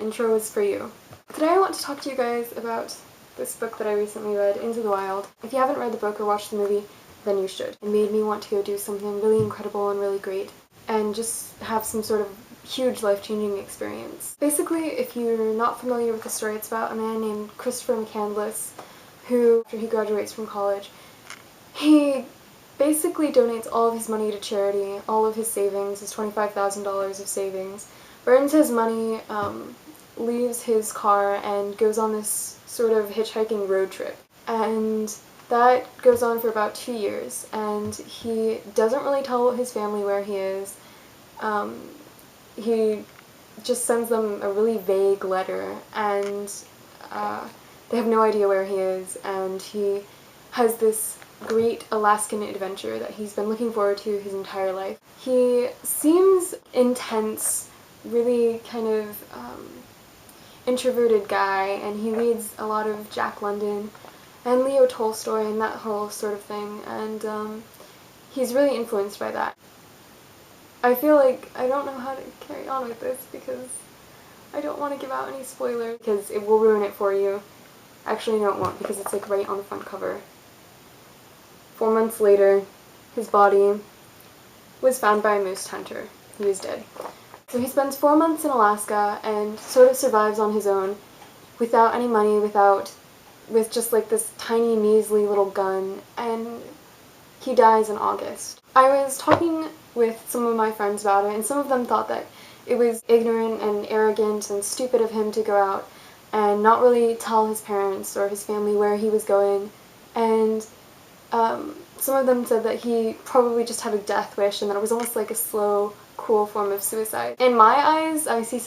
that intro is for you. Today I want to talk to you guys about this book that I recently read, Into the Wild. If you haven't read the book or watched the movie, then you should. It made me want to go do something really incredible and really great, and just have some sort of huge life-changing experience. Basically, if you're not familiar with the story, it's about a man named Christopher McCandless who, after he graduates from college, he basically donates all of his money to charity, all of his savings, his $25,000 of savings, burns his money, leaves his car, and goes on this sort of hitchhiking road trip. And that goes on for about 2 years, and he doesn't really tell his family where he is. He just sends them a really vague letter, and they have no idea where he is, and he has this great Alaskan adventure that he's been looking forward to his entire life. He seems intense, really kind of introverted guy, and he reads a lot of Jack London and Leo Tolstoy and that whole sort of thing, and he's really influenced by that. I feel like I don't know how to carry on with this because I don't want to give out any spoilers because it will ruin it for you. Actually, no, it won't, because it's like right on the front cover. 4 months later, his body was found by a moose hunter. He was dead. So he spends 4 months in Alaska and sort of survives on his own, without any money, with just like this tiny measly little gun, and he dies in August. I was talking with some of my friends about it, and some of them thought that it was ignorant and arrogant and stupid of him to go out and not really tell his parents or his family where he was going, and some of them said that he probably just had a death wish and that it was almost like a slow, cool form of suicide. In my eyes, I see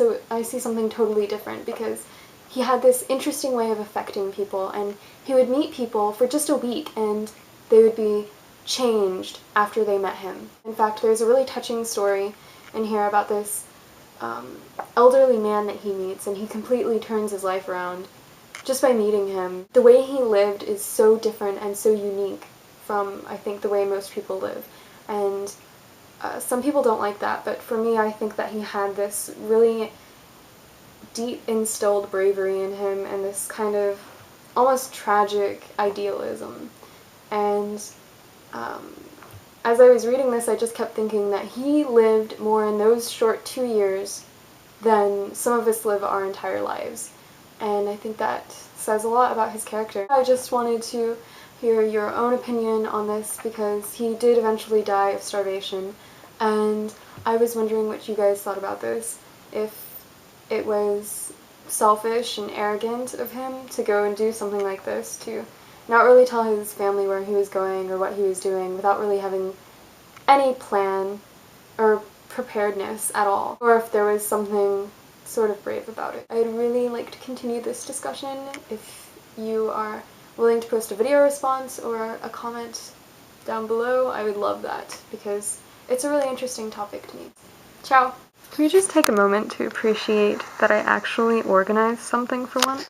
something totally different, because he had this interesting way of affecting people, and he would meet people for just a week and they would be changed after they met him. In fact, there's a really touching story in here about this elderly man that he meets, and he completely turns his life around just by meeting him. The way he lived is so different and so unique from, I think, the way most people live. And some people don't like that, but for me, I think that he had this really deep instilled bravery in him and this kind of almost tragic idealism. And as I was reading this, I just kept thinking that he lived more in those short 2 years than some of us live our entire lives. And I think that says a lot about his character. I just wanted to hear your own opinion on this, because he did eventually die of starvation, and I was wondering what you guys thought about this. If it was selfish and arrogant of him to go and do something like this, to not really tell his family where he was going or what he was doing without really having any plan or preparedness at all, or if there was something sort of brave about it. I'd really like to continue this discussion. If you are willing to post a video response or a comment down below, I would love that, because it's a really interesting topic to me. Ciao! Can we just take a moment to appreciate that I actually organized something for once?